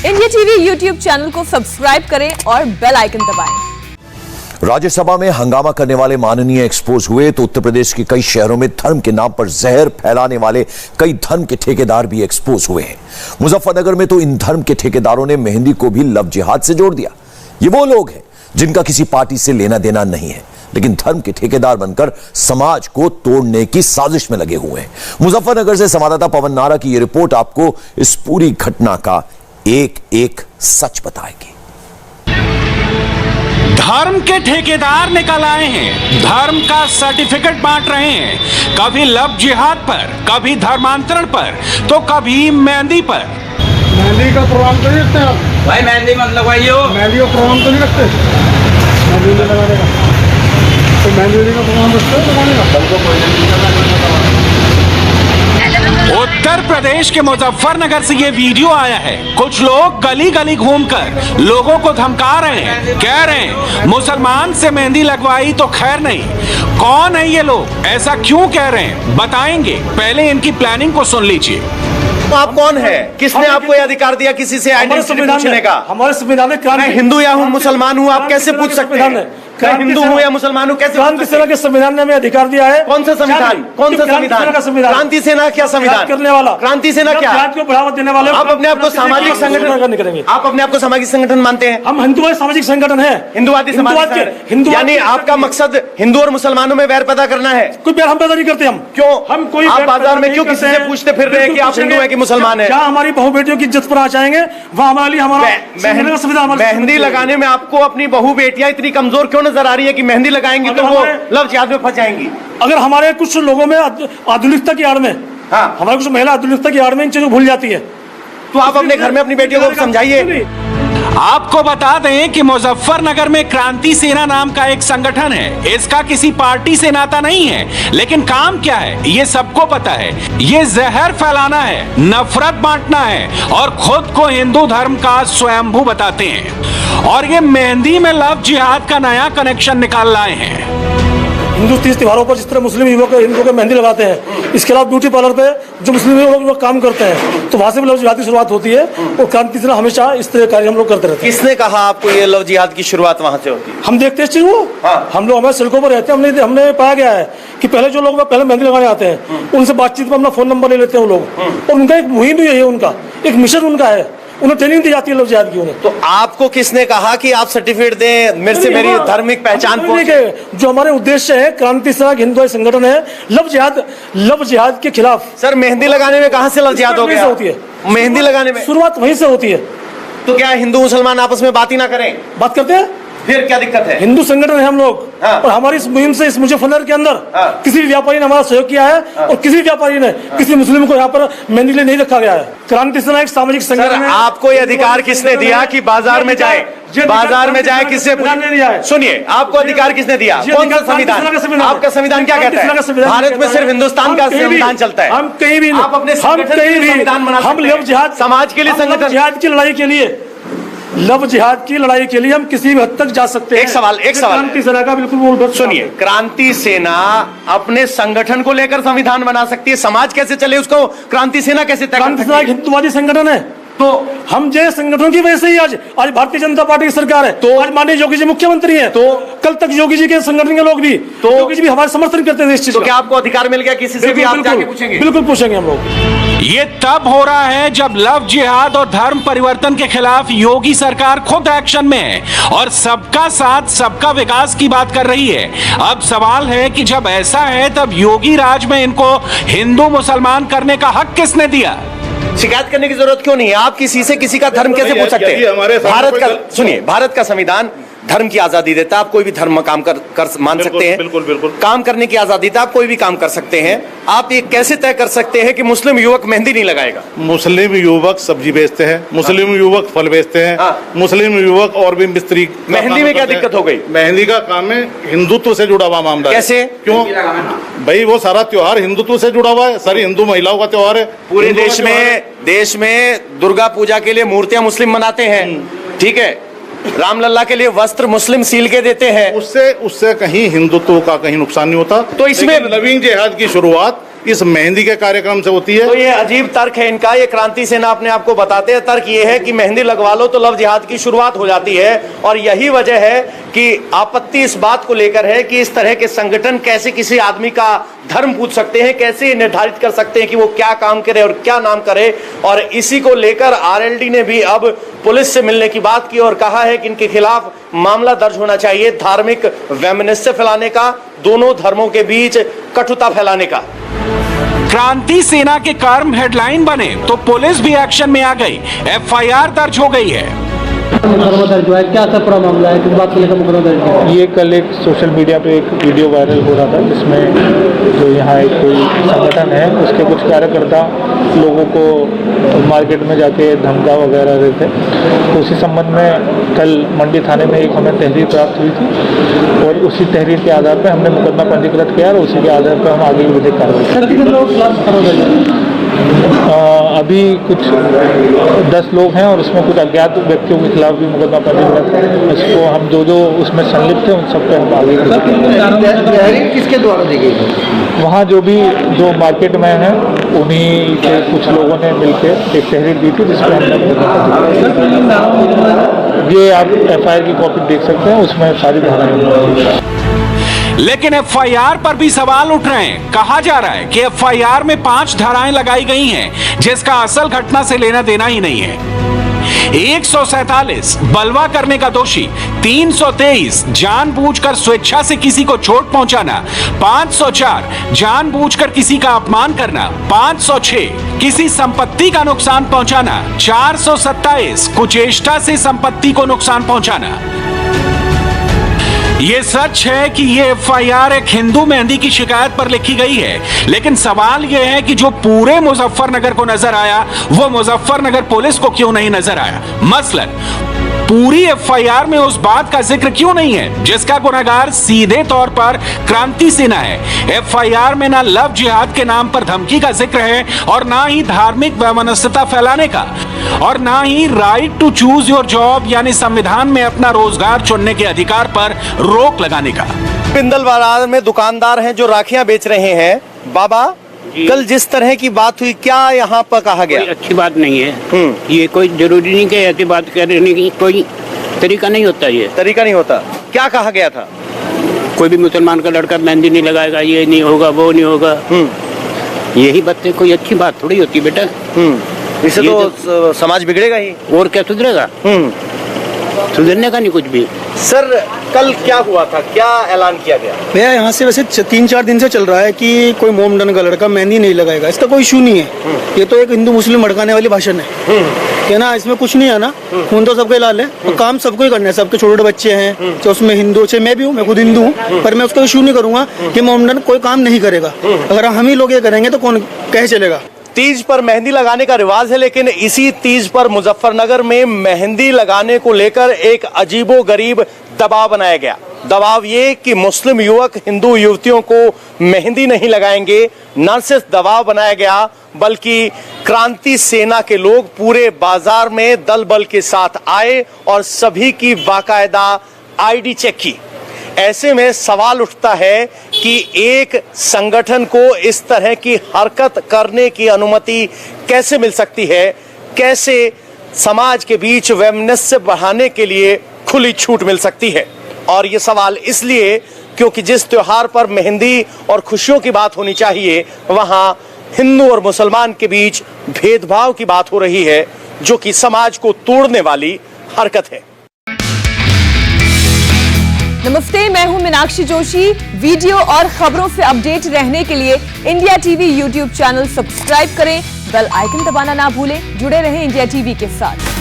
India TV YouTube channel को subscribe करें और बेल आइकन दबाएं। राज्यसभा में हंगामा करने वाले माननीय एक्सपोज हुए तो उत्तर प्रदेश के कई शहरों में धर्म के नाम पर जहर फैलाने वाले कई धर्म के ठेकेदार भी एक्सपोज हुए हैं। मुजफ्फरनगर में तो इन धर्म के ठेकेदारों ने मेहंदी को भी लव जिहाद से जोड़ दिया। ये वो लोग हैं जिनका किसी पार्टी से लेना देना नहीं है, लेकिन धर्म के ठेकेदार बनकर समाज को तोड़ने की साजिश में लगे हुए हैं। मुजफ्फरनगर से संवाददाता पवन नारा की यह रिपोर्ट आपको इस पूरी घटना का एक एक सच बताएगी। धर्म के ठेकेदार निकल आए हैं, धर्म का सर्टिफिकेट बांट रहे हैं, कभी लव जिहाद पर, कभी धर्मांतरण पर, तो कभी मेहंदी पर। मेहंदी का प्रोग्राम तो नहीं रखते आप भाई? मेहंदी मत लगवाइए हो। मेहंदी का प्रोग्राम तो नहीं रखते? मेहंदी लगाने का तो मेहंदी का प्रोग्राम रखते हो लगाने का? उत्तर प्रदेश के मुजफ्फरनगर से ये वीडियो आया है। कुछ लोग गली गली घूमकर लोगों को धमका रहे हैं, कह रहे हैं मुसलमान से मेहंदी लगवाई तो खैर नहीं। कौन है ये लोग, ऐसा क्यों कह रहे हैं, बताएंगे। पहले इनकी प्लानिंग को सुन लीजिए। आप कौन है? किसने आपको यह अधिकार दिया किसी से आइडेंटिटी पूछने का? हमारे संविधान में मैं हिंदू या हूँ, मुसलमान हूँ, आप कैसे पूछ सकते हैं? मैं हिंदू हूँ या मुसलमान हूँ, कैसे? क्रांति सेना के संविधान ने हमें अधिकार दिया है। कौन सा संविधान? कौन सा संविधान? क्रांति सेना क्या संविधान करने वाला? क्रांति सेना क्या? जात को बढ़ावा देने वाले। आप अपने आप को सामाजिक संगठन करेंगे? आप अपने आप को सामाजिक संगठन मानते हैं? हम हिंदुवादी सामाजिक संगठन है। हिंदुवादी सामाजिक, यानी आपका मकसद हिंदू और मुसलमानों में वैर पैदा करना है? कोई वैर हम पैदा नहीं करते। हम क्यों? हम कोई आप बाजार में क्यों किसी से पूछते फिर रहे हैं कि आप हिंदू है कि मुसलमान है? जहाँ हमारी बहू बेटियों की इज्जत पर आ जाएंगे वहाँ हमारे हमारा मेहंदी लगाने में आपको अपनी बहू बेटियां इतनी कमजोर क्यों नजर आ रही है कि मेहंदी लगाएंगी तो वो लव जिहाद में फंस जाएंगी? अगर हमारे कुछ लोगों में आधुनिकता की आड़ में, हाँ, हमारे कुछ महिला आधुनिकता की आड़ में इन चीजों को भूल जाती है, तो आप अपने घर में अपनी बेटियों को समझाइए। आपको बता दें कि मुजफ्फरनगर में क्रांति सेना नाम का एक संगठन है। इसका किसी पार्टी से नाता नहीं है, लेकिन काम क्या है ये सबको पता है। ये जहर फैलाना है, नफरत बांटना है और खुद को हिंदू धर्म का स्वयंभू बताते हैं। और ये मेहंदी में लव जिहाद का नया कनेक्शन निकाल लाए हैं। हिंदू तीज त्योहारों पर जिस तरह मुस्लिम युवक हिंदुओं को मेहंदी लगाते हैं, इसके अलावा ब्यूटी पार्लर पे जो मुस्लिम लोग काम करते हैं, तो वहां से भी लव जिहाद की शुरुआत होती है। और क्रांति सेना हमेशा इस तरह कार्य हम लोग करते रहते हैं। किसने कहा आपको ये लव जिहाद की शुरुआत वहां से होती है? हम देखते हैं वो, हाँ। हम लोग हमारे सड़कों पर रहते हैं, हमने पाया गया है कि पहले जो लोग पहले मेहंदी लगाने आते हैं उनसे बातचीत में अपना फोन नंबर ले लेते हैं वो लोग, और उनका एक मुहिम भी है, उनका एक मिशन उनका है, उन्हें ट्रेनिंग दी जाती है लव जिहाद की उन्हें। तो आपको किसने कहा कि आप सर्टिफिकेट दें, मेरे से मेरी धार्मिक पहचान जो हमारे उद्देश्य है, क्रांति सेना हिंदू संगठन है, लव जिहाद के खिलाफ। सर मेहंदी लगाने में कहां से लव जिहाद हो गया? होती है मेहंदी लगाने में शुरुआत वहीं से होती है। तो क्या हिंदू मुसलमान आपस में बात ही ना करें? बात करते हैं, फिर क्या दिक्कत है? हिंदू संगठन है हम लोग, हाँ। और हमारी इस मुहिम से इस मुजफ्फरनगर के अंदर, हाँ, किसी भी व्यापारी ने हमारा सहयोग किया है, हाँ। और किसी व्यापारी ने किसी मुस्लिम को यहाँ पर मेहंदी लिए नहीं रखा गया है। क्रांति सेना एक सामाजिक संगठन है। आपको ये अधिकार किसने दिया कि बाजार में जाए, बाजार में जाए? किससे? सुनिए, आपको अधिकार किसने दिया? कौन सा संविधान? आपका संविधान क्या कहता है? भारत में सिर्फ हिंदुस्तान का संविधान चलता है। हम कहीं भी, आप अपने संविधान बना सकते हैं। हम लव जिहाद समाज के लिए, संगठन जिहाद की लड़ाई के लिए, लव जिहाद की लड़ाई के लिए हम किसी भी हद तक जा सकते हैं। एक सवाल क्रांति सेना का बिल्कुल सुनिए, क्रांति सेना अपने संगठन को लेकर संविधान बना सकती है, समाज कैसे चले उसको क्रांति सेना कैसे तय कर सकती है? क्रांति सेना एक हिंदुवादी संगठन है, तो हम जैसे संगठनों की वजह से ही आज भारतीय जनता पार्टी की सरकार है, तो आज माननीय योगी जी मुख्यमंत्री हैं, तो कल तक योगी जी के संगठन के लोग भी, तो योगी जी भी हमारे समर्थन करते हैं इस चीज। तो क्या आपको अधिकार मिल गया किसी से भी आप जाके पूछेंगे? बिल्कुल पूछेंगे हम लोग। ये तब हो रहा है जब लव जिहाद और धर्म परिवर्तन के खिलाफ योगी सरकार खुद एक्शन में है और सबका साथ सबका विकास की बात कर रही है। अब सवाल है कि जब ऐसा है तब योगी राज में इनको हिंदू मुसलमान करने का हक किसने दिया? शिकायत करने की जरूरत क्यों नहीं है? आप किसी से किसी का धर्म कैसे पूछ सकते हैं? भारत का सुनिए, भारत का संविधान धर्म की आजादी देता है। आप कोई भी धर्म काम कर मान सकते हैं। बिल्कुल बिल्कुल काम करने की आजादी देता है, आप कोई भी काम कर सकते हैं। आप ये कैसे तय कर सकते हैं कि मुस्लिम युवक मेहंदी नहीं लगाएगा? मुस्लिम युवक सब्जी बेचते हैं, मुस्लिम युवक फल बेचते हैं, मुस्लिम युवक और भी मिस्त्री। मेहंदी में क्या दिक्कत हो गई? मेहंदी का काम है हिंदुत्व से जुड़ा हुआ मामला। कैसे? क्यों भाई? वो सारा त्योहार हिंदुत्व से जुड़ा हुआ है, सारी हिंदू महिलाओं का त्योहार है। पूरे देश में दुर्गा पूजा के लिए मूर्तियां मुस्लिम बनाते हैं, ठीक है, रामलला के लिए वस्त्र मुस्लिम सील के देते हैं। उससे कहीं हिंदुत्व का कहीं नुकसान नहीं होता। तो इसमें लविंग जिहाद की शुरुआत इस मेहंदी के कार्यक्रम से होती है। तो ये अजीब तर्क है इनका, ये क्रांति सेना अपने आप को बताते हैं। तर्क ये है कि मेहंदी लगवा लो तो लव जिहाद की शुरुआत हो जाती है, और यही वजह है कि आपत्ति इस बात को लेकर है कि इस तरह के संगठन कैसे किसी आदमी का धर्म पूछ सकते हैं, कैसे निर्धारित कर सकते हैं कि वो क्या काम करे और क्या नाम करे। और इसी को लेकर आरएलडी ने भी अब पुलिस से मिलने की बात की और कहा है कि इनके खिलाफ मामला दर्ज होना चाहिए, धार्मिक वैमनस्य फैलाने का, दोनों धर्मों के बीच कटुता फैलाने का। क्रांति सेना के कर्म हेडलाइन बने तो पुलिस भी एक्शन में आ गई, एफआईआर दर्ज हो गई है। मुकदमा दर्ज हुआ है, क्या था पूरा मामला है, किस बात को लेकर मुकदमा दर्ज हुआ? ये कल एक सोशल मीडिया पे एक वीडियो वायरल हो रहा था जिसमें जो यहाँ एक कोई संगठन है उसके कुछ कार्यकर्ता लोगों को मार्केट में जाके धमका वगैरह रहे थे। तो उसी संबंध में कल मंडी थाने में एक हमें तहरीर प्राप्त हुई थी और उसी तहरीर के आधार पर हमने मुकदमा पंजीकृत किया और उसी के आधार पर हम आगे की विधिक कार्रवाई। अभी कुछ 10 लोग हैं और उसमें कुछ अज्ञात व्यक्तियों के खिलाफ भी मुकदमा पंजीकृत है। इसको हम जो उसमें संलिप्त हैं उन सब पे हम आगे तहरीर किसके द्वारा दी गई? वहाँ जो मार्केट में है उन्हीं के कुछ लोगों ने मिलकर एक तहरीर दी थी जिसपे हमने ये आप एफआईआर की कॉपी देख सकते हैं, उसमें सारी धाराएं। लेकिन एफआईआर पर भी सवाल उठ रहे हैं। कहा जा रहा है कि एफआईआर में 5 धाराएं लगाई गई हैं जिसका असल घटना से लेना देना ही नहीं है। 147 बलवा करने का दोषी, 323 जानबूझकर स्वेच्छा से किसी को चोट पहुंचाना, 504 जानबूझकर किसी का अपमान करना, 506 किसी संपत्ति का नुकसान पहुंचाना, 427 कुचेष्टा से संपत्ति को नुकसान पहुंचाना। ये सच है कि ये एफआईआर एक हिंदू मेहंदी की शिकायत पर लिखी गई है, लेकिन सवाल यह है कि जो पूरे मुजफ्फरनगर को नजर आया वो मुजफ्फरनगर पुलिस को क्यों नहीं नजर आया। मसलन पूरी एफआईआर में उस बात का जिक्र क्यों नहीं है जिसका गुनहगार सीधे तौर पर क्रांति सेना है। एफआईआर में ना लव जिहाद के नाम पर धमकी का जिक्र है और ना ही धार्मिक वैमनस्यता फैलाने का, और ना ही right to choose your job यानी संविधान में अपना रोजगार चुनने के अधिकार पर रोक लगाने का। बिंदल बाजार में दुकानदार हैं जो राखियां बेच रहे हैं। बाबा, कल जिस तरह की बात हुई क्या यहाँ पर कहा गया? कोई अच्छी बात नहीं है। ये कोई जरूरी नहीं कि ऐसी बात करने की कोई तरीका नहीं होता। ये तरीका नहीं होता। क्या कहा गया था? कोई भी मुसलमान का लड़का मेहंदी नहीं लगाएगा, ये नहीं होगा, वो नहीं होगा। यही बातें कोई अच्छी बात थोड़ी होती बेटा। इससे तो समाज बिगड़ेगा ही। और क्या सुधरेगा? सुधरने का नहीं कुछ भी। सर, कल क्या हुआ था, क्या ऐलान किया गया? भैया यहाँ से वैसे 3-4 दिन से चल रहा है कि कोई मोमडन का लड़का मेहंदी नहीं लगाएगा, इसका कोई इशू नहीं है। ये तो एक हिंदू मुस्लिम भड़काने वाली भाषण है ना, इसमें कुछ नहीं है ना। खून तो सबके लाल है और काम सबको ही करना है। सबके छोटे छोटे बच्चे हैं तो उसमें हिंदू से मैं भी हूँ, मैं खुद हिंदू हूँ, पर मैं उसका इशू नहीं करूंगा कि मोमडन कोई काम नहीं करेगा। अगर हम ही लोग ये करेंगे तो कौन कैसे चलेगा। तीज पर मेहंदी लगाने का रिवाज है, लेकिन इसी तीज पर मुजफ्फरनगर में मेहंदी लगाने को लेकर एक अजीबोगरीब दबाव बनाया गया। दबाव ये कि मुस्लिम युवक हिंदू युवतियों को मेहंदी नहीं लगाएंगे। न सिर्फ दबाव बनाया गया बल्कि क्रांति सेना के लोग पूरे बाजार में दल बल के साथ आए और सभी की बाकायदा आईडी चेक की। ऐसे में सवाल उठता है कि एक संगठन को इस तरह की हरकत करने की अनुमति कैसे मिल सकती है, कैसे समाज के बीच वैमनस्य बढ़ाने के लिए खुली छूट मिल सकती है। और ये सवाल इसलिए क्योंकि जिस त्योहार पर मेहंदी और खुशियों की बात होनी चाहिए वहां हिंदू और मुसलमान के बीच भेदभाव की बात हो रही है, जो कि समाज को तोड़ने वाली हरकत है। नमस्ते, मैं हूं मीनाक्षी जोशी। वीडियो और खबरों से अपडेट रहने के लिए India TV YouTube channel subscribe करें, बेल आइकन दबाना ना भूलें। जुड़े रहें इंडिया टीवी के साथ।